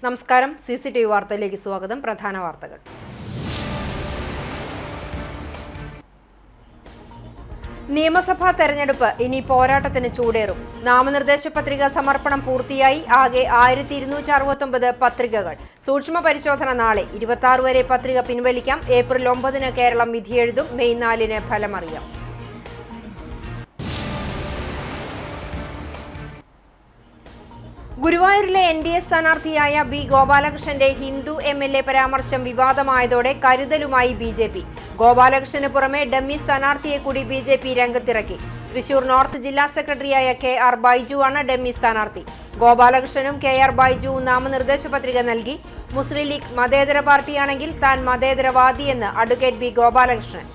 നമസ്കാരം. CCTV വാർത്തയിലേക്ക് സ്വാഗതം. പ്രധാന വാർത്തകൾ. നിയമസഭാ തെരഞ്ഞെടുപ്പ് ഇനി പോരാട്ടത്തിന് ചൂടേറും. നാമനിർദ്ദേശ പത്രിക സമർപ്പണം പൂർത്തിയായി. ആകെ 1269 പത്രികകൾ. സൂക്ഷ്മ പരിശോധന നാളെ. 26 വരെ പത്രിക പിൻവലിക്കാം. ഏപ്രിൽ 9 കേരളം വിധിയെഴുതും. മെയ് 4 ഫലമറിയാം. ഗുരുവായൂരിലെ NDA സ്ഥാനാർത്ഥിയായ B. ഗോപാലകൃഷ്ണന്റെ ഹിന്ദു MLA പരാമർശം വിവാദമായതോടെ കരുതലുമായി BJP. ഗോപാലകൃഷ്ണന് പുറമെ ഡമ്മി സ്ഥാനാർത്ഥിയെ കൂടി BJP രംഗത്തിറക്കി. തൃശൂർ നോർത്ത് ജില്ലാ സെക്രട്ടറിയായ KR ബൈജു ആണ് ഡമ്മി സ്ഥാനാർത്ഥി. ഗോപാലകൃഷ്ണനും KR ബൈജുവും നാമനിർദ്ദേശ പത്രിക നൽകി. മുസ്ലിം ലീഗ് മതേതര പാർട്ടിയാണെങ്കിൽ താൻ മതേതരവാദിയെന്ന് അഡ്വക്കേറ്റ് B. ഗോപാലകൃഷ്ണൻ.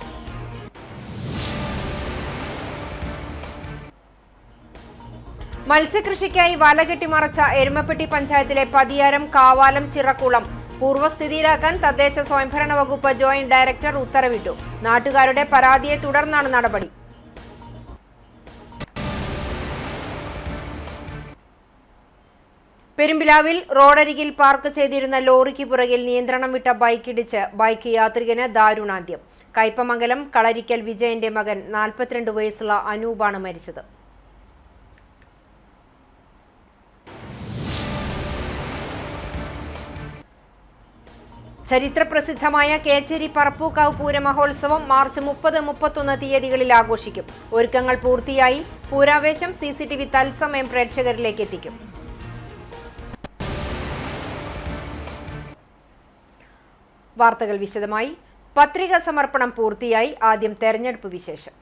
മത്സ്യകൃഷിക്കായി വല കെട്ടിമറച്ച എരുമപ്പെട്ടി പഞ്ചായത്തിലെ പതിയാരം, കാവാലം, ചിറക്കുളം പൂർവ്വസ്ഥിതിയിലാക്കാൻ തദ്ദേശ സ്വയംഭരണ വകുപ്പ് ജോയിന്റ് ഡയറക്ടർ ഉത്തരവിട്ടു. നാട്ടുകാരുടെ പരാതിയെ തുടർന്നാണ് നടപടി. പെരുമ്പിലാവിൽ റോഡരികിൽ പാർക്ക് ചെയ്തിരുന്ന ലോറിക്ക് പുറകിൽ നിയന്ത്രണം വിട്ട ബൈക്കിടിച്ച് ബൈക്ക് യാത്രികന് ദാരുണാന്ത്യം. കയ്പമംഗലം കളരിക്കൽ വിജയന്റെ മകൻ 42 വയസ്സുള്ള അനൂപാണ് മരിച്ചത്. ചരിത്രപ്രസിദ്ധമായ കേച്ചേരി പറപ്പൂക്കാവ് പൂര മഹോത്സവം മാർച്ച് 30, 31 തീയതികളിൽ ആഘോഷിക്കും. ഒരുക്കങ്ങൾ പൂർത്തിയായി. പൂരാവേശം CCTV തത്സമയം പ്രേക്ഷകരിലേക്ക് എത്തിക്കും. വാർത്തകൾ വിശദമായി. പത്രിക സമർപ്പണം പൂർത്തിയായി. ആദ്യം തെരഞ്ഞെടുപ്പ് വിശേഷം.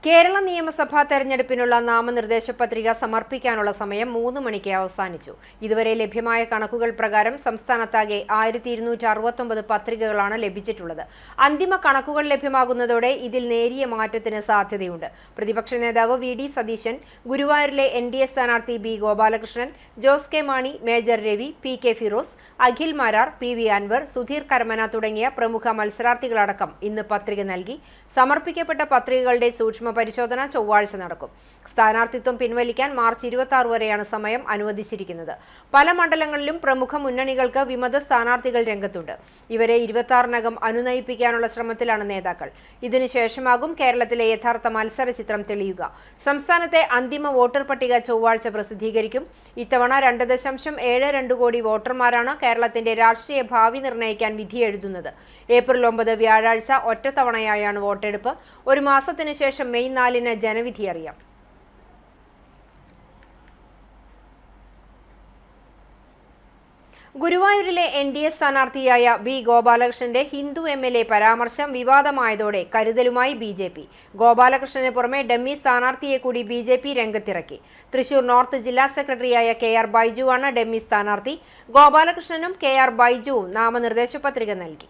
കേരള നിയമസഭാ തെരഞ്ഞെടുപ്പിനുള്ള നാമനിർദ്ദേശ പത്രിക സമർപ്പിക്കാനുള്ള സമയം 3 മണിക്ക് അവസാനിച്ചു. ഇതുവരെ ലഭ്യമായ കണക്കുകൾ പ്രകാരം സംസ്ഥാനത്താകെ 1269 പത്രികകളാണ് ലഭിച്ചിട്ടുള്ളത്. അന്തിമ കണക്കുകൾ ലഭ്യമാകുന്നതോടെ ഇതിൽ നേരിയ മാറ്റത്തിന് സാധ്യതയുണ്ട്. പ്രതിപക്ഷ നേതാവ് VD സതീശൻ, ഗുരുവായൂരിലെ NDA സ്ഥാനാർത്ഥി B. Gopalakrishnan, Jose K Mani, major Ravi, PK Firoz, Akhil Marar, PV Anvar, Sudheer Karamana തുടങ്ങിയ പ്രമുഖ മത്സരാർത്ഥികളടക്കം ഇന്ന് പത്രിക നൽകി. സമർപ്പിക്കപ്പെട്ട പത്രികകളുടെ സൂക്ഷ്മ പരിശോധന ചൊവ്വാഴ്ച നടക്കും. സ്ഥാനാർത്ഥിത്വം പിൻവലിക്കാൻ മാർച്ച് 26 വരെയാണ് സമയം അനുവദിച്ചിരിക്കുന്നത്. പല മണ്ഡലങ്ങളിലും പ്രമുഖ മുന്നണികൾക്ക് വിമത സ്ഥാനാർത്ഥികൾ രംഗത്തുണ്ട്. ഇവരെ 26-നകം അനുനയിപ്പിക്കാനുള്ള ശ്രമത്തിലാണ് നേതാക്കൾ. ഇതിനുശേഷമാകും കേരളത്തിലെ യഥാർത്ഥ മത്സര ചിത്രം തെളിയുക. സംസ്ഥാനത്തെ അന്തിമ വോട്ടർ പട്ടിക ചൊവ്വാഴ്ച പ്രസിദ്ധീകരിക്കും. ഇത്തവണ 2.72 കോടി വോട്ടർമാരാണ് കേരളത്തിന്റെ രാഷ്ട്രീയ ഭാവി നിർണ്ണയിക്കാൻ വിധിയെഴുതുന്നത്. ഏപ്രിൽ 9 വ്യാഴാഴ്ച ഒറ്റത്തവണയായാണ് വോട്ടെടുപ്പ്. ഒരു മാസത്തിനു ശേഷം മെയ് 4 ജനവിധി അറിയാം. ഗുരുവായൂരിലെ NDA സ്ഥാനാർത്ഥിയായ B. ഗോപാലകൃഷ്ണന്റെ ഹിന്ദു MLA പരാമർശം വിവാദമായതോടെ കരുതലുമായി BJP. ഗോപാലകൃഷ്ണന് പുറമെ ഡമ്മി സ്ഥാനാർത്ഥിയെ കൂടി BJP രംഗത്തിറക്കി. തൃശൂർ നോർത്ത് ജില്ലാ സെക്രട്ടറിയായ KR ബൈജു ആണ് ഡമ്മി സ്ഥാനാർത്ഥി. ഗോപാലകൃഷ്ണനും KR ബൈജുവും നാമനിർദ്ദേശ പത്രിക നൽകി.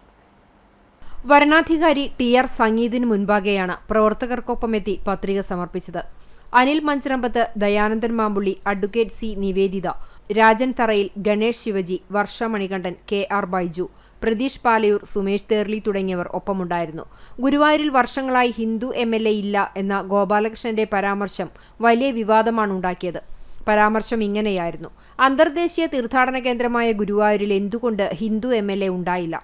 വരണാധികാരി TR സംഗീതിന് മുൻപാകെയാണ് പ്രവർത്തകർക്കൊപ്പമെത്തി പത്രിക സമർപ്പിച്ചത്. Anil Mancharambath, Dayanandan Mampulli, advocate C. നിവേദിത, രാജൻ തറയിൽ, ഗണേഷ് ശിവജി, വർഷ മണികണ്ഠൻ, KR ബൈജു, പ്രതീഷ് പാലയൂർ, സുമേഷ് തേർലി തുടങ്ങിയവർ ഒപ്പമുണ്ടായിരുന്നു. ഗുരുവായൂരിൽ വർഷങ്ങളായി ഹിന്ദു MLA ഇല്ല എന്ന ഗോപാലകൃഷ്ണന്റെ പരാമർശം വലിയ വിവാദമാണ് ഉണ്ടാക്കിയത്. പരാമർശം ഇങ്ങനെയായിരുന്നു: അന്തർദേശീയ തീർത്ഥാടന കേന്ദ്രമായ ഗുരുവായൂരിൽ എന്തുകൊണ്ട് ഹിന്ദു MLA ഉണ്ടായില്ല?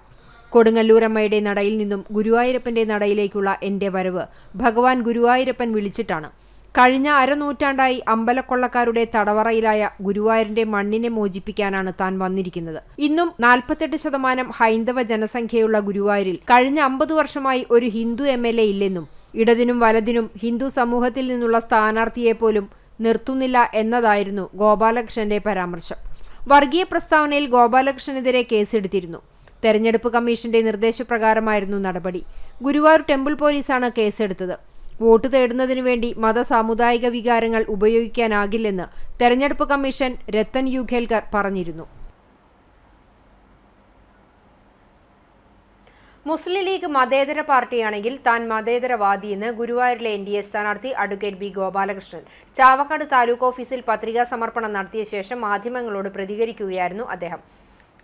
കൊടുങ്ങല്ലൂരമ്മയുടെ നടയിൽ നിന്നും ഗുരുവായൂരപ്പന്റെ നടയിലേക്കുള്ള എന്റെ വരവ് ഭഗവാൻ ഗുരുവായൂരപ്പൻ വിളിച്ചിട്ടാണ്. കഴിഞ്ഞ അരനൂറ്റാണ്ടായി അമ്പലക്കൊള്ളക്കാരുടെ തടവറയിലായ ഗുരുവായൂരിന്റെ മണ്ണിനെ മോചിപ്പിക്കാനാണ് താൻ വന്നിരിക്കുന്നത്. ഇന്നും 48% ഹൈന്ദവ ജനസംഖ്യയുള്ള ഗുരുവായൂരിൽ കഴിഞ്ഞ 50 വർഷമായി ഒരു ഹിന്ദു MLA ഇല്ലെന്നും ഇടതിനും വലതിനും ഹിന്ദു സമൂഹത്തിൽ നിന്നുള്ള സ്ഥാനാർത്ഥിയെപ്പോലും നിർത്തുന്നില്ല എന്നതായിരുന്നു ഗോപാലകൃഷ്ണന്റെ പരാമർശം. വർഗീയ പ്രസ്താവനയിൽ ഗോപാലകൃഷ്ണനെതിരെ കേസെടുത്തിരുന്നു. തെരഞ്ഞെടുപ്പ് കമ്മീഷന്റെ നിർദ്ദേശപ്രകാരമായിരുന്നു നടപടി. ഗുരുവായൂർ ടെമ്പിൾ പോലീസാണ് കേസെടുത്തത്. വോട്ട് തേടുന്നതിനു വേണ്ടി മത-സാമുദായിക വികാരങ്ങൾ ഉപയോഗിക്കാനാകില്ലെന്ന് തെരഞ്ഞെടുപ്പ് കമ്മീഷൻ രത്തൻ യുഖേൽക്കർ പറഞ്ഞിരുന്നു. മുസ്ലിം ലീഗ് മതേതര പാർട്ടിയാണെങ്കിൽ താൻ മതേതരവാദിയെന്ന് ഗുരുവായൂരിലെ NDA സ്ഥാനാർത്ഥി അഡ്വക്കേറ്റ് ബി ഗോപാലകൃഷ്ണൻ ചാവക്കാട് താലൂക്ക് ഓഫീസിൽ പത്രികാ സമർപ്പണം നടത്തിയ ശേഷം മാധ്യമങ്ങളോട് പ്രതികരിക്കുകയായിരുന്നു അദ്ദേഹം.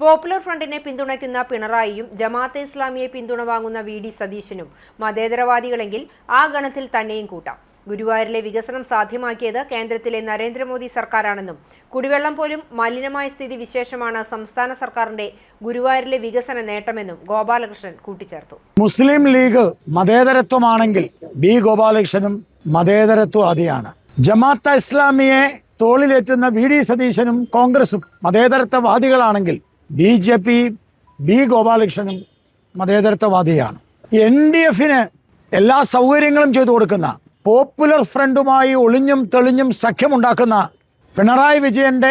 പോപ്പുലർ ഫ്രണ്ടിനെ പിന്തുണയ്ക്കുന്ന പിണറായിയും ജമാഅത്തെ ഇസ്ലാമിയെ പിന്തുണ വാങ്ങുന്ന VD സതീശനും മതേതരവാദികളെങ്കിൽ ആ ഗണത്തിൽ തന്നെയും കൂട്ടാം. ഗുരുവായൂരിലെ വികസനം സാധ്യമാക്കിയത് കേന്ദ്രത്തിലെ നരേന്ദ്രമോദി സർക്കാരാണെന്നും കുടിവെള്ളം പോലും മലിനമായ സ്ഥിതി വിശേഷമാണ് സംസ്ഥാന സർക്കാരിന്റെ ഗുരുവായൂരിലെ വികസന നേട്ടമെന്നും ഗോപാലകൃഷ്ണൻ കൂട്ടിച്ചേർത്തു. മുസ്ലിം ലീഗ് മതേതരത്വമാണെങ്കിൽ ബി ഗോപാലകൃഷ്ണനും മതേതരത്വവാദിയാണ്. ജമാഅത്തെ ഇസ്ലാമിയെ തോളിലേറ്റുന്ന VD സതീശനും കോൺഗ്രസും മതേതരത്വവാദികളാണെങ്കിൽ BJP ബി ഗോപാലകൃഷ്ണനും മതേതരത്വവാദിയാണ്. NDFന് എല്ലാ സൗകര്യങ്ങളും ചെയ്തു കൊടുക്കുന്ന, പോപ്പുലർ ഫ്രണ്ടുമായി ഒളിഞ്ഞും തെളിഞ്ഞും സഖ്യമുണ്ടാക്കുന്ന പിണറായി വിജയന്റെ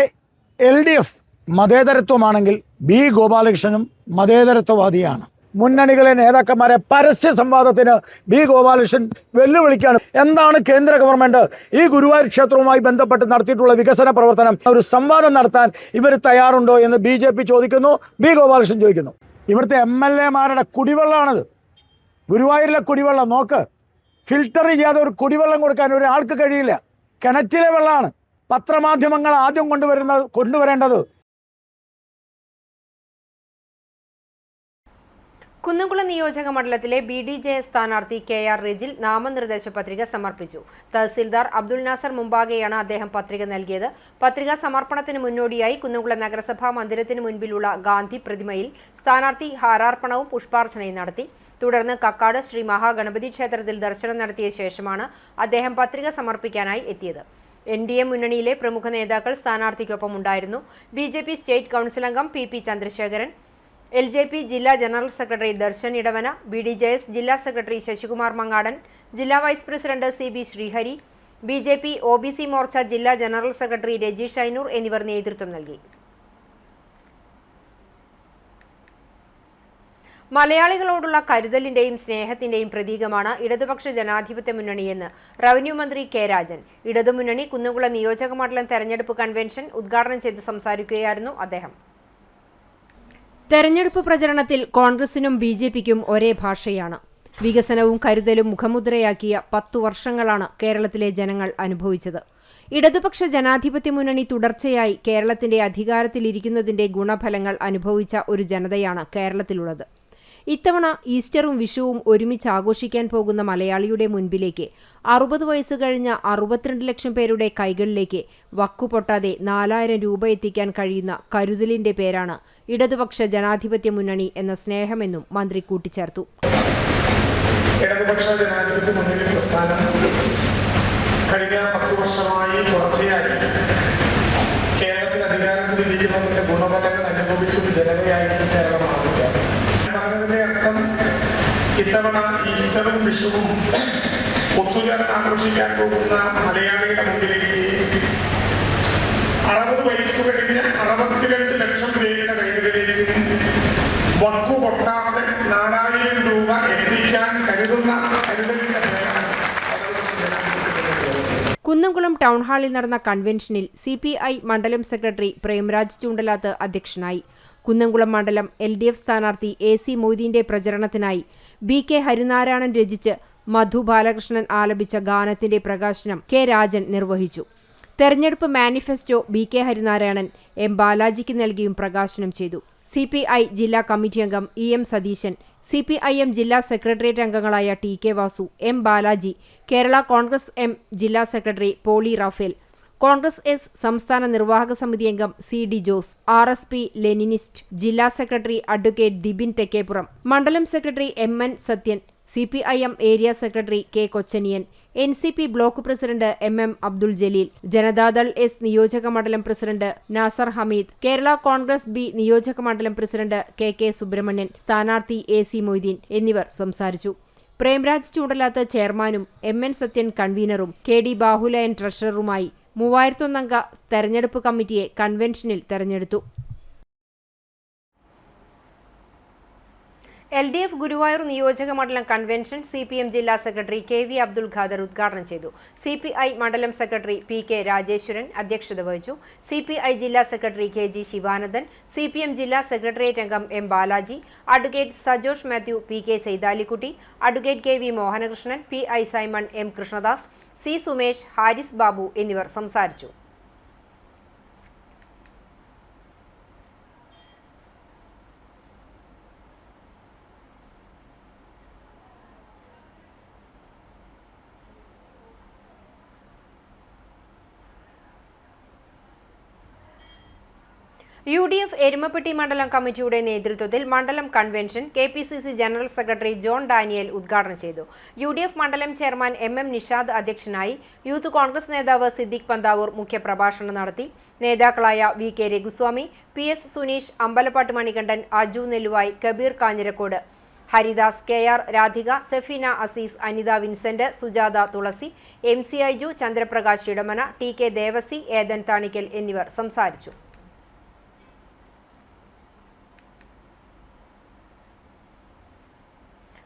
LDF മതേതരത്വമാണെങ്കിൽ ബി ഗോപാലകൃഷ്ണനും മതേതരത്വവാദിയാണ്. മുന്നണികളെ നേതാക്കന്മാരെ പരസ്യ സംവാദത്തിന് ബി ഗോപാലകൃഷ്ണൻ വെല്ലുവിളിക്കാണ്. എന്താണ് കേന്ദ്ര ഗവൺമെന്റ് ഈ ഗുരുവായൂർ ക്ഷേത്രവുമായി ബന്ധപ്പെട്ട് നടത്തിയിട്ടുള്ള വികസന പ്രവർത്തനം, ഒരു സംവാദം നടത്താൻ ഇവർ തയ്യാറുണ്ടോ എന്ന് BJP ചോദിക്കുന്നു, ബി ഗോപാലകൃഷ്ണൻ ചോദിക്കുന്നു. ഇവിടുത്തെ MLA-മാരുടെ കുടിവെള്ളമാണത്. ഗുരുവായൂരിലെ കുടിവെള്ളം നോക്ക്, ഫിൽട്ടർ ചെയ്യാതെ ഒരു കുടിവെള്ളം കൊടുക്കാൻ ഒരാൾക്ക് കഴിയില്ല. കിണറ്റിലെ വെള്ളമാണ്. പത്രമാധ്യമങ്ങൾ ആദ്യം കൊണ്ടുവരേണ്ടത്. കുന്നംകുളം നിയോജക മണ്ഡലത്തിലെ BDJ സ്ഥാനാർത്ഥി KR റെജിൽ നാമനിർദ്ദേശ പത്രിക സമർപ്പിച്ചു. തഹസിൽദാർ അബ്ദുൽ നാസർ മുമ്പാകെയാണ് അദ്ദേഹം പത്രിക നൽകിയത്. പത്രികാ സമർപ്പണത്തിന് മുന്നോടിയായി കുന്നംകുളം നഗരസഭാ മന്ദിരത്തിന് മുൻപിലുള്ള ഗാന്ധി പ്രതിമയിൽ സ്ഥാനാർത്ഥി ഹാരാർപ്പണവും പുഷ്പാർച്ചനയും നടത്തി. തുടർന്ന് കക്കാട് ശ്രീ മഹാഗണപതി ക്ഷേത്രത്തിൽ ദർശനം നടത്തിയ ശേഷമാണ് അദ്ദേഹം പത്രിക സമർപ്പിക്കാനായി എത്തിയത്. NDA മുന്നണിയിലെ പ്രമുഖ നേതാക്കൾ സ്ഥാനാർത്ഥിക്കൊപ്പം ഉണ്ടായിരുന്നു. BJP സ്റ്റേറ്റ് കൗൺസിൽ അംഗം PP ചന്ദ്രശേഖരൻ, LJP ജില്ലാ general secretary Darshan Edavana, BDJS ജില്ലാ സെക്രട്ടറി ശശികുമാർ മങ്ങാടൻ, ജില്ലാ vice president CB Sreehari, BJP OBC Morcha ജില്ലാ ജനറൽ സെക്രട്ടറി രജീഷ് ഐനൂർ എന്നിവർ നേതൃത്വം നൽകി. മലയാളികളോടുള്ള കരുതലിന്റെയും സ്നേഹത്തിന്റെയും പ്രതീകമാണ് ഇടതുപക്ഷ ജനാധിപത്യ മുന്നണിയെന്ന് റവന്യൂ മന്ത്രി K രാജൻ. ഇടതുമുന്നണി കുന്നംകുളം നിയോജക മണ്ഡലം തെരഞ്ഞെടുപ്പ് കൺവെൻഷൻ ഉദ്ഘാടനം ചെയ്ത് സംസാരിക്കുകയായിരുന്നു അദ്ദേഹം. തെരഞ്ഞെടുപ്പ് പ്രചരണത്തിൽ കോൺഗ്രസിനും BJPക്കും ഒരേ ഭാഷയാണ്. വികസനവും കരുതലും മുഖമുദ്രയാക്കിയ 10 വർഷങ്ങളാണ് കേരളത്തിലെ ജനങ്ങൾ അനുഭവിച്ചത്. ഇടതുപക്ഷ ജനാധിപത്യ മുന്നണി തുടർച്ചയായി കേരളത്തിന്റെ അധികാരത്തിലിരിക്കുന്നതിന്റെ ഗുണഫലങ്ങൾ അനുഭവിച്ച ഒരു ജനതയാണ് കേരളത്തിലുള്ളത്. ഇത്തവണ ഈസ്റ്ററും വിഷുവും ഒരുമിച്ച് ആഘോഷിക്കാൻ പോകുന്ന മലയാളിയുടെ മുൻപിലേക്ക് 60 വയസ്സ് കഴിഞ്ഞ 62 ലക്ഷം പേരുടെ കൈകളിലേക്ക് വക്കുപൊട്ടാതെ 4000 രൂപ എത്തിക്കാൻ കഴിയുന്ന കരുതലിന്റെ പേരാണ് ഇടതുപക്ഷ ജനാധിപത്യ മുന്നണി എന്ന സ്നേഹമെന്നും മന്ത്രി കൂട്ടിച്ചേർത്തു. ഇടതുപക്ഷ ജനാധിപത്യ മുന്നണി പ്രസ്ഥാനം കഴിഞ്ഞ 10 വർഷമായി തുടർച്ചയായി കേരളത്തിൽ അധികാരത്തിലിരിക്കുന്നതിന്റെ ഗുണഫലങ്ങൾ അനുഭവിച്ചൊരു ജനതയായിരിക്കും കേരളം മാറുക. പറഞ്ഞതിന്റെ അർത്ഥം ഇത്തവണ ഈസ്റ്ററും വിഷുവും ഒത്തുചേർന്ന് ആഘോഷിക്കാൻ പോകുന്ന മലയാളിയുടെ മുമ്പിലേക്ക് 60 വയസ്സ് കഴിഞ്ഞ 62 ലക്ഷം പേരുടെ കൈകളിലേക്കും വക്കുപൊട്ടാതെ 4000 രൂപ എത്തിക്കാൻ കരുതുന്ന കരുതലിന്റെ പേരാണ്. കുന്നംകുളം ടൗൺ ഹാളിൽ നടന്ന കൺവെൻഷനിൽ CPI മണ്ഡലം സെക്രട്ടറി പ്രേംരാജ് ചൂണ്ടലാത്ത് അധ്യക്ഷനായി. കുന്നംകുളം മണ്ഡലം LDF സ്ഥാനാർത്ഥി AC മൊയ്തീന്റെ പ്രചരണത്തിനായി BK ഹരിനാരായണൻ രചിച്ച് മധു ബാലകൃഷ്ണൻ ആലപിച്ച ഗാനത്തിന്റെ പ്രകാശനം K രാജൻ നിർവഹിച്ചു. തെരഞ്ഞെടുപ്പ് മാനിഫെസ്റ്റോ BK ഹരിനാരായണൻ M ബാലാജിക്ക് നൽകിയും പ്രകാശനം ചെയ്തു. CPI ജില്ലാ കമ്മിറ്റി അംഗം EM സതീശൻ, CPIM ജില്ലാ സെക്രട്ടേറിയറ്റ് അംഗങ്ങളായ TK Vasu, M Balaji, Kerala Congress M ജില്ലാ സെക്രട്ടറി പോളി റാഫേൽ, കോൺഗ്രസ് S സംസ്ഥാന നിർവാഹക സമിതി അംഗം CD ജോസ്, RSP ലെനിനിസ്റ്റ് ജില്ലാ സെക്രട്ടറി അഡ്വക്കേറ്റ് ദിബിൻ തെക്കേപ്പുറം, മണ്ഡലം secretary MN Sathyan, CPIM area secretary K Kochaniyan, NCP block president MM Abdul Jaleel, Janata Dal S നിയോജക മണ്ഡലം പ്രസിഡന്റ് നാസർ ഹമീദ്, കേരള കോൺഗ്രസ് B നിയോജക മണ്ഡലം പ്രസിഡന്റ് KK സുബ്രഹ്മണ്യൻ, സ്ഥാനാർത്ഥി AC മൊയ്തീൻ എന്നിവർ സംസാരിച്ചു. പ്രേംരാജ് ചൂണ്ടലാത്ത് ചെയർമാനും MN സത്യൻ കൺവീനറും KD ബാഹുലയൻ ട്രഷററുമായി 3001 അംഗ തെരഞ്ഞെടുപ്പ് കമ്മിറ്റിയെ കൺവെൻഷനിൽ തെരഞ്ഞെടുത്തു. LDF ഗുരുവായൂർ നിയോജക മണ്ഡലം കൺവെൻഷൻ CPM ജില്ലാ സെക്രട്ടറി KV അബ്ദുൽ ഖാദർ ഉദ്ഘാടനം ചെയ്തു. CPI മണ്ഡലം സെക്രട്ടറി PK രാജേശ്വരൻ അധ്യക്ഷത വഹിച്ചു. CPI ജില്ലാ സെക്രട്ടറി KG ശിവാനന്ദൻ, CPM ജില്ലാ സെക്രട്ടേറിയറ്റ് അംഗം M Balaji, advocate Sajosh Mathew, PK Saithalikutty, advocate KV Mohanakrishnan, PI Simon, M Krishnadas, C Sumesh, Haris Babu എന്നിവർ സംസാരിച്ചു. UDF എരുമപ്പെട്ടി മണ്ഡലം കമ്മിറ്റിയുടെ നേതൃത്വത്തിൽ മണ്ഡലം convention KPCC general secretary John Daniel ഉദ്ഘാടനം ചെയ്തു. UDF മണ്ഡലം ചെയർമാൻ MM നിഷാദ് അധ്യക്ഷനായി. യൂത്ത് കോൺഗ്രസ് നേതാവ് സിദ്ദിഖ് പന്താവൂർ മുഖ്യപ്രഭാഷണം നടത്തി. നേതാക്കളായ VK Raghuswami, PS Suneesh, Ambalappattu Manikandan, Aju Nelluvayi, Kabeer Kanjirakode, Haridas, KR Radhika, Safeena Azeez, Anitha Vincent, Sujatha Thulasi, MC Aiju, Chandraprakash Edamana, TK Devasi, Ethan Thanikkal എന്നിവർ സംസാരിച്ചു.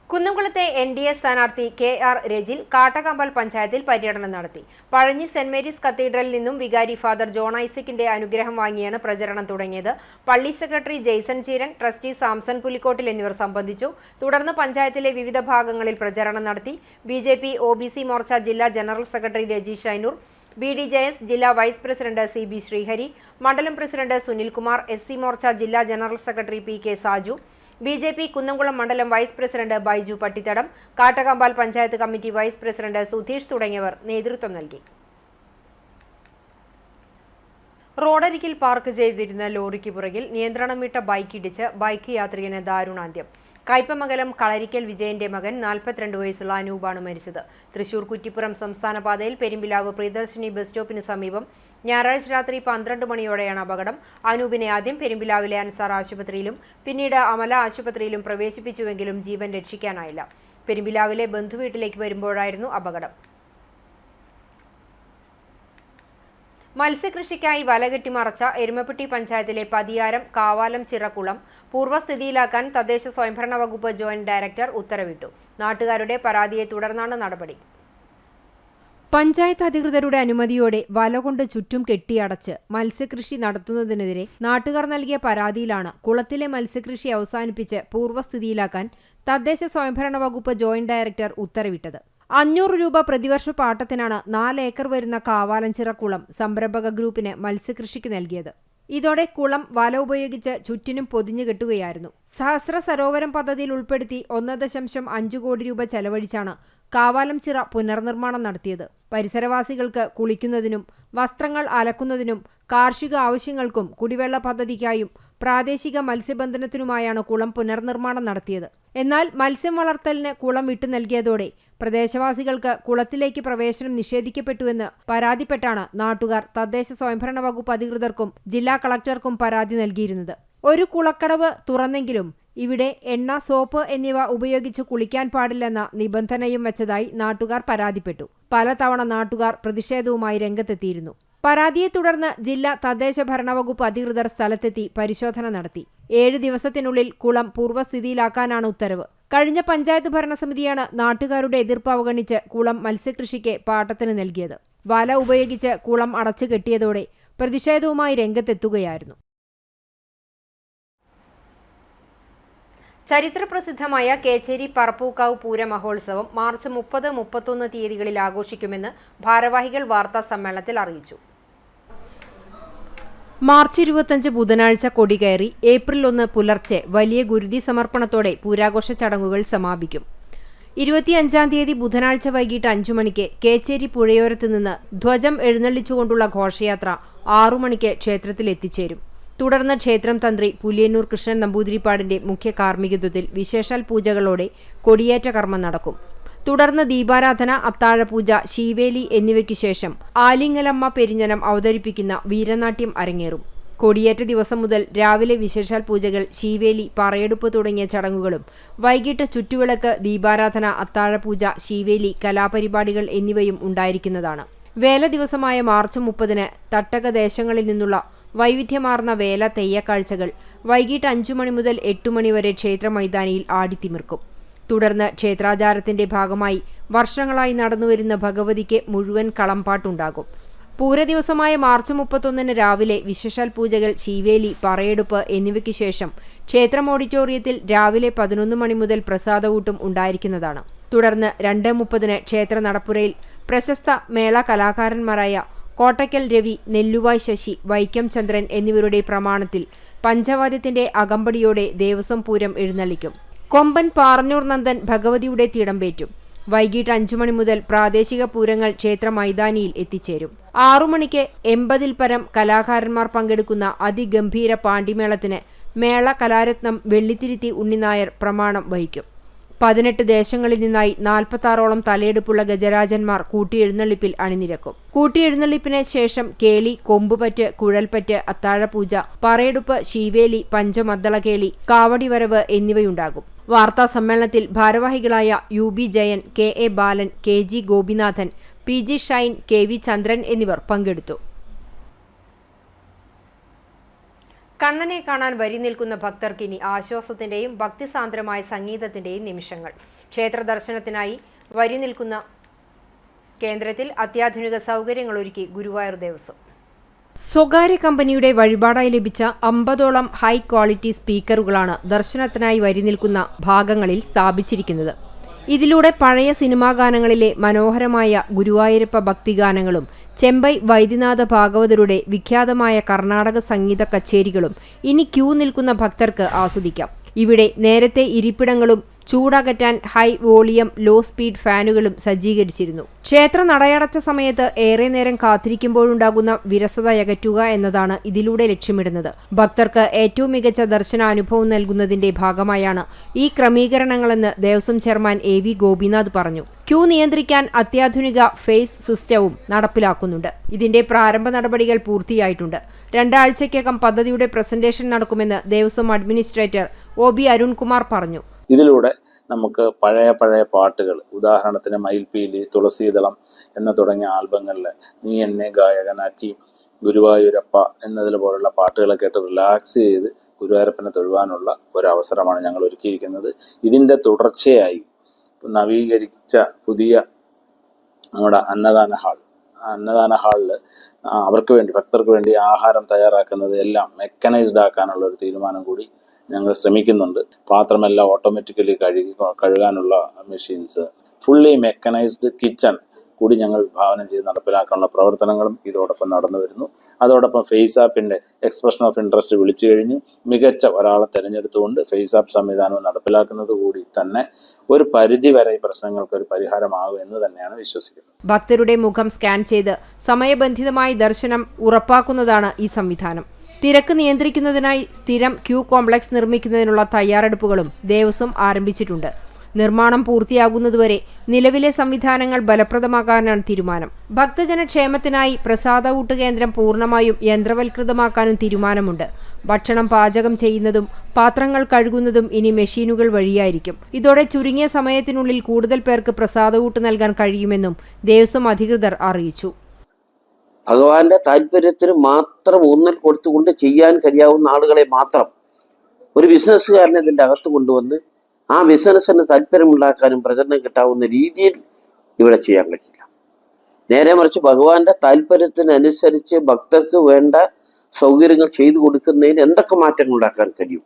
കുന്നംകുളത്തെ NDA സ്ഥാനാർത്ഥി KR രജിൽ കാട്ടകമ്പൽ പഞ്ചായത്തിൽ പര്യടനം നടത്തി. പഴഞ്ഞി സെന്റ് മേരീസ് കത്തീഡ്രലിൽ നിന്നും വികാരി ഫാദർ ജോൺ ഐസക്കിന്റെ അനുഗ്രഹം വാങ്ങിയാണ് പ്രചരണം തുടങ്ങിയത്. പള്ളി സെക്രട്ടറി ജെയ്സൺ ചീരൻ, ട്രസ്റ്റി സാംസൺ പുലിക്കോട്ടിൽ എന്നിവർ സംബന്ധിച്ചു. തുടർന്ന് പഞ്ചായത്തിലെ വിവിധ ഭാഗങ്ങളിൽ പ്രചരണം നടത്തി. BJP OBC മോർച്ച ജില്ലാ general secretary Rajeesh Shainoor, BDJS ജില്ലാ വൈസ് പ്രസിഡന്റ് CB ശ്രീഹരി, മണ്ഡലം പ്രസിഡന്റ് സുനിൽകുമാർ, SC മോർച്ച ജില്ലാ general secretary PK Saju, BJP Kunnamkulam മണ്ഡലം vice president Baiju Pattithadam, Kattakampal panchayat committee vice president Sudheesh തുടങ്ങിയവർ നേതൃത്വം നൽകി. റോഡരികിൽ പാർക്ക് ചെയ്തിരുന്ന ലോറിക്ക് പുറകിൽ നിയന്ത്രണം വിട്ട ബൈക്കിടിച്ച് ബൈക്ക് യാത്രികന് ദാരുണാന്ത്യം. കയ്പമംഗലം കളരിക്കൽ വിജയന്റെ മകൻ 42 വയസ്സുള്ള അനൂപാണ് മരിച്ചത്. തൃശൂർ കുറ്റിപ്പുറം സംസ്ഥാന പാതയിൽ പെരുമ്പിലാവ് പ്രിയദർശിനി ബസ് സ്റ്റോപ്പിന് സമീപം ഞായറാഴ്ച രാത്രി 12 മണിയോടെയാണ് അപകടം. അനൂപിനെ ആദ്യം പെരുമ്പിലാവിലെ അൻസാർ ആശുപത്രിയിലും പിന്നീട് അമല ആശുപത്രിയിലും പ്രവേശിപ്പിച്ചുവെങ്കിലും ജീവൻ രക്ഷിക്കാനായില്ല. പെരുമ്പിലാവിലെ ബന്ധുവീട്ടിലേക്ക് വരുമ്പോഴായിരുന്നു അപകടം. മത്സ്യകൃഷിക്കായി വലകെട്ടിമറച്ച എരുമപ്പെട്ടി പഞ്ചായത്തിലെ പതിയാരം കാവാലം ചിറക്കുളം പൂർവ്വസ്ഥിതിയിലാക്കാൻ തദ്ദേശ സ്വയംഭരണ വകുപ്പ് ജോയിന്റ് ഡയറക്ടർ ഉത്തരവിട്ടു. നാട്ടുകാരുടെ പരാതിയെ തുടർന്നാണ് നടപടി. പഞ്ചായത്ത് അധികൃതരുടെ അനുമതിയോടെ വലകൊണ്ട് ചുറ്റും കെട്ടിയടച്ച് മത്സ്യകൃഷി നടത്തുന്നതിനെതിരെ നാട്ടുകാർ നൽകിയ പരാതിയിലാണ് കുളത്തിലെ മത്സ്യകൃഷി അവസാനിപ്പിച്ച് പൂർവ്വസ്ഥിതിയിലാക്കാൻ തദ്ദേശ സ്വയംഭരണ വകുപ്പ് ജോയിന്റ് ഡയറക്ടർ ഉത്തരവിട്ടത്. 500 രൂപ പ്രതിവർഷ പാട്ടത്തിനാണ് 4 ഏക്കർ വരുന്ന കാവാലഞ്ചിറ കുളം സംരംഭക ഗ്രൂപ്പിന് മത്സ്യകൃഷിക്ക് നൽകിയത്. ഇതോടെ കുളം വല ഉപയോഗിച്ച് ചുറ്റിനും പൊതിഞ്ഞു കെട്ടുകയായിരുന്നു. സഹസ്ര സരോവരം പദ്ധതിയിൽ ഉൾപ്പെടുത്തി 1.5 കോടി രൂപ ചെലവഴിച്ചാണ് കാവാലംചിറ പുനർനിർമ്മാണം നടത്തിയത്. പരിസരവാസികൾക്ക് കുളിക്കുന്നതിനും വസ്ത്രങ്ങൾ അലക്കുന്നതിനും കാർഷിക ആവശ്യങ്ങൾക്കും കുടിവെള്ള പദ്ധതിക്കായും പ്രാദേശിക മത്സ്യബന്ധനത്തിനുമായാണ് കുളം പുനർനിർമ്മാണം നടത്തിയത്. എന്നാൽ മത്സ്യം വളർത്തലിന് കുളം വിട്ടു നൽകിയതോടെ പ്രദേശവാസികൾക്ക് കുളത്തിലേക്ക് പ്രവേശനം നിഷേധിക്കപ്പെട്ടുവെന്ന് പരാതിപ്പെട്ടാണ് നാട്ടുകാർ തദ്ദേശ സ്വയംഭരണ വകുപ്പ് അധികൃതർക്കും ജില്ലാ കളക്ടർക്കും പരാതി നൽകിയിരുന്നത്. ഒരു കുളക്കടവ് തുറന്നെങ്കിലും ഇവിടെ എണ്ണ, സോപ്പ് എന്നിവ ഉപയോഗിച്ച് കുളിക്കാൻ പാടില്ലെന്ന നിബന്ധനയും വെച്ചതായി നാട്ടുകാർ പരാതിപ്പെട്ടു. പലതവണ നാട്ടുകാർ പ്രതിഷേധവുമായി രംഗത്തെത്തിയിരുന്നു. പരാതിയെ തുടർന്ന് ജില്ലാ തദ്ദേശ ഭരണവകുപ്പ് അധികൃതർ സ്ഥലത്തെത്തി പരിശോധന നടത്തി. 7 ദിവസത്തിനുള്ളിൽ കുളം പൂർവ്വസ്ഥിതിയിലാക്കാനാണ് ഉത്തരവ്. കഴിഞ്ഞ പഞ്ചായത്ത് ഭരണസമിതിയാണ് നാട്ടുകാരുടെ എതിർപ്പ് അവഗണിച്ച് കുളം മത്സ്യകൃഷിക്ക് പാട്ടത്തിന് നൽകിയത്. വല ഉപയോഗിച്ച് കുളം അടച്ചു കെട്ടിയതോടെ പ്രതിഷേധവുമായി രംഗത്തെത്തുകയായിരുന്നു. ചരിത്രപ്രസിദ്ധമായ കേച്ചേരി പറപ്പൂക്കാവ് പൂര മഹോത്സവം മാർച്ച് 30, 31 തീയതികളിൽ ആഘോഷിക്കുമെന്ന് ഭാരവാഹികൾ വാർത്താ സമ്മേളനത്തിൽ അറിയിച്ചു. മാർച്ച് 25 ബുധനാഴ്ച കൊടികയറി ഏപ്രിൽ 1 പുലർച്ചെ വലിയ ഗുരുതി സമർപ്പണത്തോടെ പൂരാഘോഷ ചടങ്ങുകൾ സമാപിക്കും. 25-ാം തീയതി ബുധനാഴ്ച വൈകിട്ട് 5 മണിക്ക് കേച്ചേരി പുഴയോരത്ത് നിന്ന് ധ്വജം എഴുന്നള്ളിച്ചുകൊണ്ടുള്ള ഘോഷയാത്ര 6 മണിക്ക് ക്ഷേത്രത്തിൽ എത്തിച്ചേരും. തുടർന്ന് ക്ഷേത്രം തന്ത്രി പുലിയന്നൂർ കൃഷ്ണൻ നമ്പൂതിരിപ്പാടിന്റെ മുഖ്യ കാർമ്മികത്വത്തിൽ വിശേഷാൽ പൂജകളോടെ കൊടിയേറ്റ കർമ്മം നടക്കും. തുടർന്ന് ദീപാരാധന, അത്താഴപൂജ, ശീവേലി എന്നിവയ്ക്കു ശേഷം ആലിങ്ങലമ്മ പെരിഞ്ഞനം അവതരിപ്പിക്കുന്ന വീരനാട്യം അരങ്ങേറും. കൊടിയേറ്റ ദിവസം മുതൽ രാവിലെ വിശേഷാൽ പൂജകൾ, ശീവേലി, പറയെടുപ്പ് തുടങ്ങിയ ചടങ്ങുകളും വൈകിട്ട് ചുറ്റുവിളക്ക്, ദീപാരാധന, അത്താഴപൂജ, ശീവേലി, കലാപരിപാടികൾ എന്നിവയും ഉണ്ടായിരിക്കുന്നതാണ്. വേല ദിവസമായ മാർച്ച് 30-ന് തട്ടക ദേശങ്ങളിൽ നിന്നുള്ള വൈവിധ്യമാർന്ന വേല തെയ്യക്കാഴ്ചകൾ വൈകിട്ട് 5 മണി മുതൽ 8 മണി വരെ ക്ഷേത്ര മൈതാനിയിൽ ആടിത്തിമിർക്കും. തുടർന്ന് ക്ഷേത്രാചാരത്തിന്റെ ഭാഗമായി വർഷങ്ങളായി നടന്നുവരുന്ന ഭഗവതിക്ക് മുഴുവൻ കളംപാട്ടുണ്ടാകും. പൂരദിവസമായ മാർച്ച് 31 രാവിലെ വിശേഷാൽ പൂജകൾ, ശീവേലി, പറയെടുപ്പ് എന്നിവയ്ക്ക് ശേഷം ക്ഷേത്രം ഓഡിറ്റോറിയത്തിൽ രാവിലെ 11 മണി മുതൽ പ്രസാദകൂട്ടും ഉണ്ടായിരിക്കുന്നതാണ്. തുടർന്ന് 2:30 ക്ഷേത്ര നടപ്പുരയിൽ പ്രശസ്ത മേള കലാകാരന്മാരായ കോട്ടയ്ക്കൽ രവി, നെല്ലുവായ് ശശി, വൈക്കം ചന്ദ്രൻ എന്നിവരുടെ പ്രമാണത്തിൽ പഞ്ചവാദ്യത്തിന്റെ അകമ്പടിയോടെ ദേവസ്വം പൂരം എഴുന്നള്ളിക്കും. കൊമ്പൻ പാറന്നൂർ നന്ദൻ ഭഗവതിയുടെ തിടമ്പേറ്റും. വൈകിട്ട് 5 മണി മുതൽ പ്രാദേശിക പൂരങ്ങൾ ക്ഷേത്ര മൈതാനിയിൽ എത്തിച്ചേരും. 6 മണിക്ക് 80-ൽ പരം കലാകാരന്മാർ പങ്കെടുക്കുന്ന അതിഗംഭീര പാണ്ടിമേളത്തിന് മേള കലാരത്നം വെള്ളിത്തിരുത്തി ഉണ്ണിനായർ പ്രമാണം വഹിക്കും. 18 ദേശങ്ങളിൽ നിന്നായി 46ഓളം തലയെടുപ്പുള്ള ഗജരാജന്മാർ കൂട്ടിയെഴുന്നള്ളിപ്പിൽ അണിനിരക്കും. കൂട്ടിയെഴുന്നള്ളിപ്പിന് ശേഷം കേളി, കൊമ്പുപറ്റ്, കുഴൽപ്പറ്റ്, അത്താഴപൂജ, പറയെടുപ്പ്, ശീവേലി, പഞ്ചമദ്ദളകേളി, കാവടിവരവ് എന്നിവയുണ്ടാകും. വാർത്താ സമ്മേളനത്തിൽ ഭാരവാഹികളായ UB ജയൻ, KA ബാലൻ, KG Gopinathan, PG Shine, KV ചന്ദ്രൻ എന്നിവർ പങ്കെടുത്തു. കണ്ണനെ കാണാൻ വരി നിൽക്കുന്ന ഭക്തർക്കിനി ആശ്വാസത്തിന്റെയും ഭക്തിസാന്ദ്രമായ സംഗീതത്തിന്റെയും നിമിഷങ്ങൾ. ക്ഷേത്ര ദർശനത്തിനായി വരി നിൽക്കുന്ന കേന്ദ്രത്തിൽ അത്യാധുനിക സൗകര്യങ്ങളൊരുക്കി ഗുരുവായൂർ ദേവസ്വം. സ്വകാര്യ കമ്പനിയുടെ വഴിപാടായി ലഭിച്ച 50ഓളം ഹൈ ക്വാളിറ്റി സ്പീക്കറുകളാണ് ദർശനത്തിനായി വരി നിൽക്കുന്ന ഭാഗങ്ങളിൽ സ്ഥാപിച്ചിരിക്കുന്നത്. ഇതിലൂടെ പഴയ സിനിമാ ഗാനങ്ങളിലെ മനോഹരമായ ഗുരുവായൂരപ്പ ഭക്തിഗാനങ്ങളും ചെമ്പൈ വൈദ്യനാഥ ഭാഗവതരുടെ വിഖ്യാതമായ കർണാടക സംഗീത കച്ചേരികളും ഇനി ക്യൂ നിൽക്കുന്ന ഭക്തർക്ക് ആസ്വദിക്കാം. ഇവിടെ നേരത്തെ ഇരിപ്പിടങ്ങളും ചൂടകറ്റാൻ ഹൈ വോളിയം ലോ സ്പീഡ് ഫാനുകളും സജ്ജീകരിച്ചിരുന്നു. ക്ഷേത്ര നടയടച്ച സമയത്ത് ഏറെ നേരം കാത്തിരിക്കുമ്പോഴുണ്ടാകുന്ന വിരസതയകറ്റുക എന്നതാണ് ഇതിലൂടെ ലക്ഷ്യമിടുന്നത്. ഭക്തർക്ക് ഏറ്റവും മികച്ച ദർശനാനുഭവം നൽകുന്നതിന്റെ ഭാഗമായാണ് ഈ ക്രമീകരണങ്ങളെന്ന് ദേവസ്വം ചെയർമാൻ AV ഗോപിനാഥ് പറഞ്ഞു. ക്യൂ നിയന്ത്രിക്കാൻ അത്യാധുനിക ഫേസ് സിസ്റ്റവും നടപ്പിലാക്കുന്നുണ്ട്. ഇതിന്റെ പ്രാരംഭ നടപടികൾ പൂർത്തിയായിട്ടുണ്ട്. 2 ആഴ്ചയ്ക്കകം പദ്ധതിയുടെ പ്രസന്റേഷൻ നടക്കുമെന്ന് ദേവസ്വം അഡ്മിനിസ്ട്രേറ്റർ OB അരുൺകുമാർ പറഞ്ഞു. ഇതിലൂടെ നമുക്ക് പഴയ പാട്ടുകൾ, ഉദാഹരണത്തിന് മയിൽപീലി, തുളസീദളം എന്ന തുടങ്ങിയ ആൽബങ്ങളിൽ നീ എന്നെ ഗായകനാക്കി, ഗുരുവായൂരപ്പ എന്നതിൽ പോലുള്ള പാട്ടുകളൊക്കെ കേട്ട് റിലാക്സ് ചെയ്ത് ഗുരുവായൂരപ്പനെ തൊഴുവാനുള്ള ഒരവസരമാണ് ഞങ്ങൾ ഒരുക്കിയിരിക്കുന്നത്. ഇതിൻ്റെ തുടർച്ചയായി നവീകരിച്ച പുതിയ നമ്മുടെ അന്നദാന ഹാളിൽ അവർക്ക് വേണ്ടി, ഭക്തർക്ക് വേണ്ടി ആഹാരം തയ്യാറാക്കുന്നത് എല്ലാം മെക്കനൈസ്ഡ് ആക്കാനുള്ള ഒരു തീരുമാനം കൂടി ഞങ്ങൾ ശ്രമിക്കുന്നുണ്ട്. പാത്രമെല്ലാം ഓട്ടോമാറ്റിക്കലി കഴുകാനുള്ള മെഷീൻസ്, ഫുള്ളി മെക്കനൈസ്ഡ് കിച്ചൺ കൂടി ഞങ്ങൾ വിഭാവനം ചെയ്ത് നടപ്പിലാക്കാനുള്ള പ്രവർത്തനങ്ങളും ഇതോടൊപ്പം നടന്നു വരുന്നു. അതോടൊപ്പം ഫേസ് ആപ്പിൻ്റെ എക്സ്പ്രഷൻ ഓഫ് ഇൻട്രസ്റ്റ് വിളിച്ചു കഴിഞ്ഞു മികച്ച ഒരാളെ തിരഞ്ഞെടുത്തുകൊണ്ട് ഫേസ് ആപ്പ് സംവിധാനവും നടപ്പിലാക്കുന്നത് കൂടി തന്നെ ഒരു പരിധി വരെ ഈ പ്രശ്നങ്ങൾക്ക് ഒരു പരിഹാരമാകും എന്ന് തന്നെയാണ് വിശ്വസിക്കുന്നത്. ഭക്തരുടെ മുഖം സ്കാൻ ചെയ്ത് സമയബന്ധിതമായി ദർശനം ഉറപ്പാക്കുന്നതാണ് ഈ സംവിധാനം. തിരക്ക് നിയന്ത്രിക്കുന്നതിനായി സ്ഥിരം ക്യൂ കോംപ്ലക്സ് നിർമ്മിക്കുന്നതിനുള്ള തയ്യാറെടുപ്പുകളും ദേവസ്വം ആരംഭിച്ചിട്ടുണ്ട്. നിർമ്മാണം പൂർത്തിയാകുന്നതുവരെ നിലവിലെ സംവിധാനങ്ങൾ ഫലപ്രദമാക്കാനാണ് തീരുമാനം. ഭക്തജനക്ഷേമത്തിനായി പ്രസാദകൂട്ട് കേന്ദ്രം പൂർണ്ണമായും യന്ത്രവൽകൃതമാക്കാനും തീരുമാനമുണ്ട്. ഭക്ഷണം പാചകം ചെയ്യുന്നതും പാത്രങ്ങൾ കഴുകുന്നതും ഇനി മെഷീനുകൾ വഴിയായിരിക്കും. ഇതോടെ ചുരുങ്ങിയ സമയത്തിനുള്ളിൽ കൂടുതൽ പേർക്ക് പ്രസാദകൂട്ട് നൽകാൻ കഴിയുമെന്നും ദേവസ്വം അധികൃതർ അറിയിച്ചു. ഭഗവാന്റെ താല്പര്യത്തിന് മാത്രം ഊന്നൽ കൊടുത്തുകൊണ്ട് ചെയ്യാൻ കഴിയാവുന്ന ആളുകളെ മാത്രം ഒരു ബിസിനസ്സുകാരനെ ഇതിൻ്റെ അകത്ത് കൊണ്ടുവന്ന് ആ ബിസിനസ്സിന് താല്പര്യമുണ്ടാക്കാനും പ്രചരണം കിട്ടാവുന്ന രീതിയിൽ ഇവിടെ ചെയ്യാൻ കഴിയില്ല. നേരെ മറിച്ച് ഭഗവാന്റെ താല്പര്യത്തിനനുസരിച്ച് ഭക്തർക്ക് വേണ്ട സൗകര്യങ്ങൾ ചെയ്തു കൊടുക്കുന്നതിന് എന്തൊക്കെ മാറ്റങ്ങൾ ഉണ്ടാക്കാൻ കഴിയും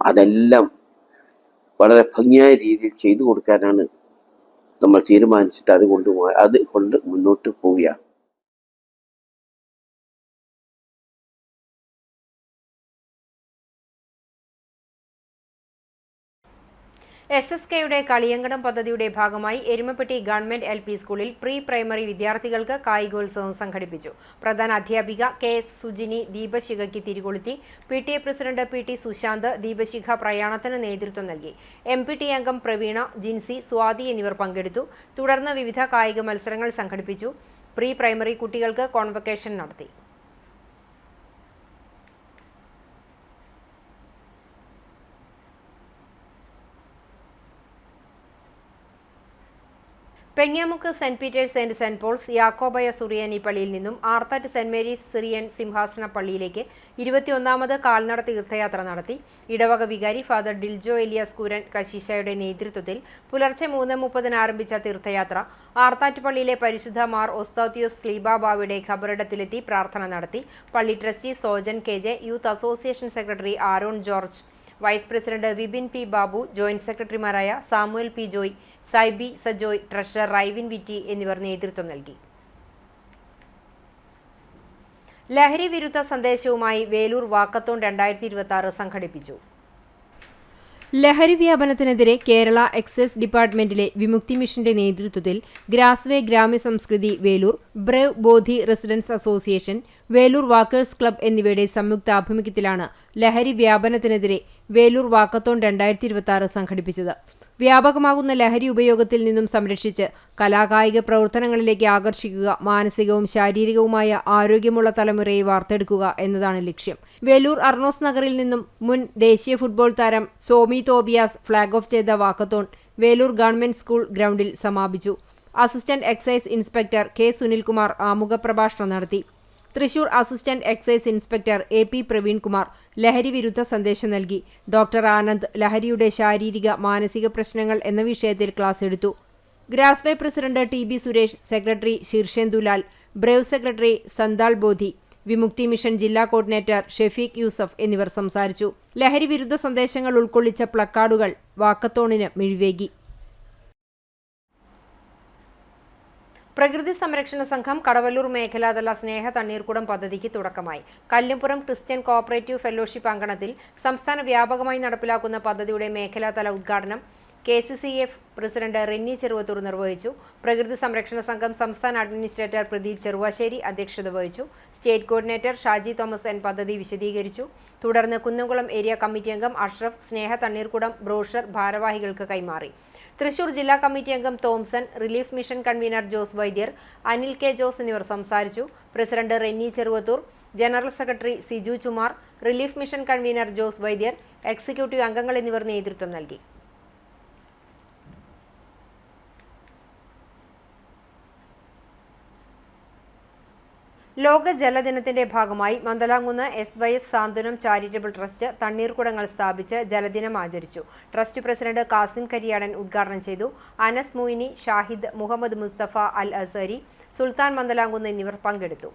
അതെല്ലാം വളരെ ഭംഗിയായ രീതിയിൽ ചെയ്തു കൊടുക്കാനാണ് നമ്മൾ തീരുമാനിച്ചിട്ട് അതുകൊണ്ട് മുന്നോട്ട് പോവുകയാണ്. SSKയുടെ കളിയങ്കടം പദ്ധതിയുടെ ഭാഗമായി എരുമപ്പെട്ടി ഗവൺമെന്റ് LP സ്കൂളിൽ പ്രീ പ്രൈമറി വിദ്യാർത്ഥികൾക്ക് കായികോത്സവം സംഘടിപ്പിച്ചു. പ്രധാന അധ്യാപിക KS സുജിനി ദീപശിഖയ്ക്ക് തിരികൊളുത്തി. PTA പ്രസിഡന്റ് PT സുശാന്ത് ദീപശിഖ പ്രയാണത്തിന് നേതൃത്വം നൽകി. MPT അംഗം പ്രവീണ, ജിൻസി, സ്വാതി എന്നിവർ പങ്കെടുത്തു. തുടർന്ന് വിവിധ കായിക മത്സരങ്ങൾ സംഘടിപ്പിച്ചു. പ്രീ പ്രൈമറി കുട്ടികൾക്ക് കോൺവക്കേഷൻ നടത്തി. Pengamuck Saint Peter's and Saint Paul's Yakobaya Suriyani പള്ളിയിൽ നിന്നും ആർത്താറ്റ് സെന്റ് മേരീസ് സിറിയൻ സിംഹാസന പള്ളിയിലേക്ക് 21ാമത് കാൽനട തീർത്ഥയാത്ര നടത്തി. ഇടവക വികാരി ഫാദർ ഡിൽജോ എലിയാസ് കൂരൻ കശീശയുടെ നേതൃത്വത്തിൽ പുലർച്ചെ 3:30 ആരംഭിച്ച തീർത്ഥയാത്ര ആർത്താറ്റ് പള്ളിയിലെ പരിശുദ്ധ മാർ ഒസ്താത്യോസ് സ്ലീബാബാവയുടെ ഖബറിടത്തിലെത്തി പ്രാർത്ഥന നടത്തി. പള്ളി trustee Sojan K J, youth association secretary Aaron George, vice president Vipin P Babu, joint സെക്രട്ടറിമാരായ Samuel P Joy, Saiby Sajoy, treasurer Raivin Witty എന്നിവർ നേതൃത്വം നൽകി. ലഹരി വിരുദ്ധ സന്ദേശവുമായി വേലൂർ വാക്കത്തോൺ 2026 സംഘടിപ്പിച്ചു. ലഹരി വ്യാപനത്തിനെതിരെ കേരള എക്സൈസ് ഡിപ്പാർട്ട്മെന്റിലെ വിമുക്തി മിഷന്റെ നേതൃത്വത്തിൽ Grassway Gramya Samskrithi Veloor, brave Bodhi residents association, Veloor walkers club എന്നിവയുടെ സംയുക്താഭിമുഖ്യത്തിലാണ് ലഹരി വ്യാപനത്തിനെതിരെ വേലൂർ വാക്കത്തോൺ 2026 സംഘടിപ്പിച്ചത്. വ്യാപകമാകുന്ന ലഹരി ഉപയോഗത്തിൽ നിന്നും സംരക്ഷിച്ച് കലാകായിക പ്രവർത്തനങ്ങളിലേക്ക് ആകർഷിക്കുക, മാനസികവും ശാരീരികവുമായ ആരോഗ്യമുള്ള തലമുറയെ വാർത്തെടുക്കുക എന്നതാണ് ലക്ഷ്യം. വേലൂർ അർണോസ് നഗറിൽ നിന്നും മുൻ ദേശീയ ഫുട്ബോൾ താരം സോമി തോബിയാസ് ഫ്ളാഗ് ഓഫ് ചെയ്ത വാക്കത്തോൺ വേലൂർ ഗവൺമെന്റ് സ്കൂൾ ഗ്രൗണ്ടിൽ സമാപിച്ചു. Assistant excise inspector K Sunilkumar ആമുഖ പ്രഭാഷണം നടത്തി. Thrissur assistant excise inspector A P. Praveenkumar ലഹരി വിരുദ്ധ സന്ദേശം നൽകി. ഡോക്ടർ ആനന്ദ് ലഹരിയുടെ ശാരീരിക മാനസിക പ്രശ്നങ്ങൾ എന്ന വിഷയത്തിൽ ക്ലാസ് എടുത്തു. Grassway president T B. Suresh, secretary Sheershendulal, brave secretary Santhal Bodhi, Vimukthi mission ജില്ലാ കോർഡിനേറ്റർ ഷെഫീഖ് യൂസഫ് എന്നിവർ സംസാരിച്ചു. ലഹരി വിരുദ്ധ സന്ദേശങ്ങൾ ഉൾക്കൊള്ളിച്ച പ്ലക്കാർഡുകൾ വാക്കത്തോണിന് മിഴിവേകി. പ്രകൃതി സംരക്ഷണ സംഘം കടവല്ലൂർ മേഖലാതല സ്നേഹ തണ്ണീർക്കുടം പദ്ധതിക്ക് തുടക്കമായി. കല്ലുംപുറം ക്രിസ്ത്യൻ കോഓപ്പറേറ്റീവ് ഫെലോഷിപ്പ് അങ്കണത്തിൽ സംസ്ഥാന വ്യാപകമായി നടപ്പിലാക്കുന്ന പദ്ധതിയുടെ മേഖലാതല ഉദ്ഘാടനം KCCF പ്രസിഡന്റ് റെന്നി ചെറുവത്തൂർ നിർവഹിച്ചു. പ്രകൃതി സംരക്ഷണ സംഘം സംസ്ഥാന അഡ്മിനിസ്ട്രേറ്റർ പ്രദീപ് ചെറുവാശ്ശേരി അധ്യക്ഷത വഹിച്ചു. State coordinator Shaji Thomas N പദ്ധതി വിശദീകരിച്ചു. തുടർന്ന് കുന്നംകുളം ഏരിയ കമ്മിറ്റി അംഗം അഷ്റഫ് സ്നേഹ തണ്ണീർക്കുടം ബ്രോഷർ ഭാരവാഹികൾക്ക് കൈമാറി. തൃശൂർ ജില്ലാ കമ്മിറ്റി അംഗം Thomson, relief mission convener Jose Vaidyar, Anil K Jose എന്നിവർ സംസാരിച്ചു. President Renny Cheruvathur, general secretary Siju Chumar, relief mission convener Jose Vaidyar, executive അംഗങ്ങൾ എന്നിവർ നേതൃത്വം നൽകി. ലോക ജലദിനത്തിന്റെ ഭാഗമായി മന്ദലാംകുന്ന് SYS സാന്ത്വനം ചാരിറ്റബിൾ ട്രസ്റ്റ് തണ്ണീർക്കുടങ്ങൾ സ്ഥാപിച്ച് ജലദിനം ആചരിച്ചു. ട്രസ്റ്റ് പ്രസിഡന്റ് കാസിം കരിയാടൻ ഉദ്ഘാടനം ചെയ്തു. അനസ് മുയിനി, ഷാഹിദ്, മുഹമ്മദ് മുസ്തഫ അൽ അസരി, സുൽത്താൻ മന്ദലാംകുന്ന് എന്നിവർ പങ്കെടുത്തു.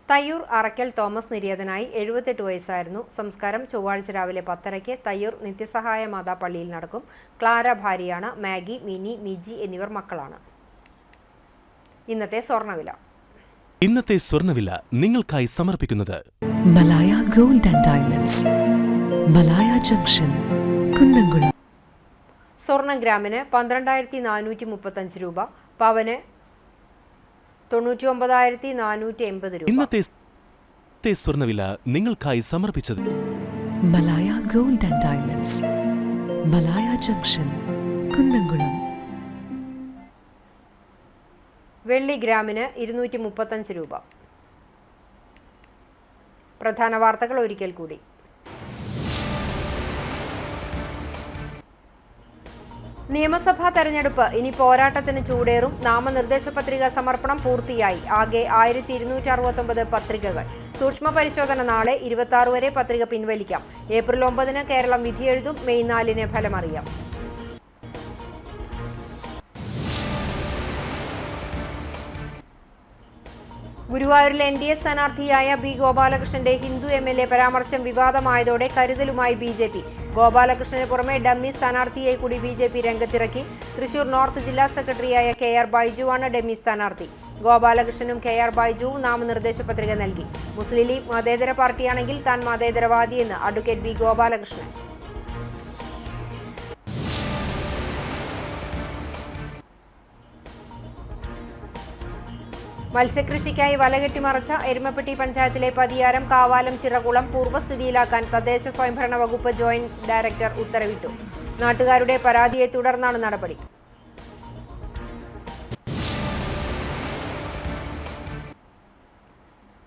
തയ്യൂർ അറക്കൽ തോമസ് നിര്യാതനായി 78 വയസ്സായിരുന്നു. സംസ്കാരം ചൊവ്വാഴ്ച രാവിലെ 10:30 തയ്യൂർ നിത്യസഹായ മാതാ പള്ളിയിൽ നടക്കും. ക്ലാര ഭാര്യയാണ്. മാഗി, മിനി, മിജി എന്നിവർ മക്കളാണ്. ഇന്നത്തെ സ്വർണ്ണവില നിങ്ങൾക്കായി സമർപ്പിക്കുന്നത് Malaya gold and diamonds, Malaya junction, Kunnamkulam. സ്വർണം ഗ്രാമിന് 12,435 രൂപ, പവന് 99,480 രൂപ. ഇന്നത്തെ സ്വർണ്ണവില നിങ്ങൾക്കായി സമർപ്പിച്ചത് Malaya gold and diamonds, Malaya junction, Kunnamkulam. വെള്ളി ഗ്രാമിന് 235 രൂപ. പ്രധാന വാർത്തകൾ ഒരിക്കൽ കൂടി. നിയമസഭാ തെരഞ്ഞെടുപ്പ് ഇനി പോരാട്ടത്തിന് ചൂടേറും. നാമനിർദ്ദേശ പത്രിക സമർപ്പണം പൂർത്തിയായി. ആകെ 1269 പത്രികകൾ. സൂക്ഷ്മ പരിശോധന നാളെ. 26 വരെ പത്രിക പിൻവലിക്കാം. ഏപ്രിൽ 9 കേരളം വിധിയെഴുതും. മെയ് 4 ഫലമറിയാം. ഗുരുവായൂരിൽ NDA സ്ഥാനാർത്ഥിയായ B. ഗോപാലകൃഷ്ണന്റെ ഹിന്ദു MLA പരാമർശം വിവാദമായതോടെ കരുതലുമായി BJP. ഗോപാലകൃഷ്ണന് പുറമെ ഡമ്മി സ്ഥാനാർത്ഥിയെ കൂടി BJP രംഗത്തിറക്കി. തൃശൂർ നോർത്ത് ജില്ലാ സെക്രട്ടറിയായ KR ബൈജുവാണ് ഡമ്മി സ്ഥാനാർത്ഥി. ഗോപാലകൃഷ്ണനും KR ബൈജുവും നാമനിർദ്ദേശ പത്രിക നൽകി. മുസ്ലിം ലീഗ് മതേതര പാർട്ടിയാണെങ്കിൽ താൻ മതേതരവാദിയെന്ന് അഡ്വക്കേറ്റ് B. ഗോപാലകൃഷ്ണൻ. മത്സ്യകൃഷിക്കായി വലകെട്ടിമറച്ച എരുമപ്പെട്ടി പഞ്ചായത്തിലെ പതിയാരം, കാവാലം, ചിറകുളം പൂർവ്വസ്ഥിതിയിലാക്കാൻ തദ്ദേശ സ്വയംഭരണ വകുപ്പ് ജോയിന്റ് ഡയറക്ടർ ഉത്തരവിട്ടു. നാട്ടുകാരുടെ പരാതിയെ തുടർന്നാണ് നടപടി.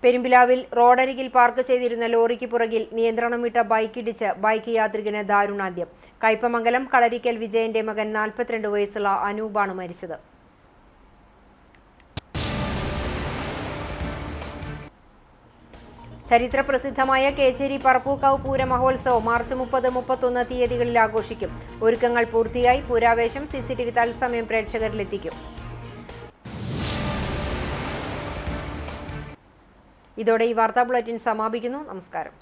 പെരുമ്പിലാവിൽ റോഡരികിൽ പാർക്ക് ചെയ്തിരുന്ന ലോറിക്ക് പുറകിൽ നിയന്ത്രണം വിട്ട ബൈക്കിടിച്ച് ബൈക്ക് യാത്രികന് ദാരുണാന്ത്യം. കയ്പമംഗലം കളരിക്കൽ വിജയന്റെ മകൻ 42 വയസ്സുള്ള അനൂപാണ് മരിച്ചത്. ചരിത്രപ്രസിദ്ധമായ കേച്ചേരി പറപ്പൂക്കാവ് പൂര മഹോത്സവം മാർച്ച് 30, 31 തീയതികളിൽ ആഘോഷിക്കും. ഒരുക്കങ്ങൾ പൂർത്തിയായി. പൂരാവേശം CCTV തത്സമയം പ്രേക്ഷകരിലെത്തിക്കും. ഇതോടെ ഈ വാർത്താ ബുള്ളറ്റിൻ സമാപിക്കുന്നു. നമസ്കാരം.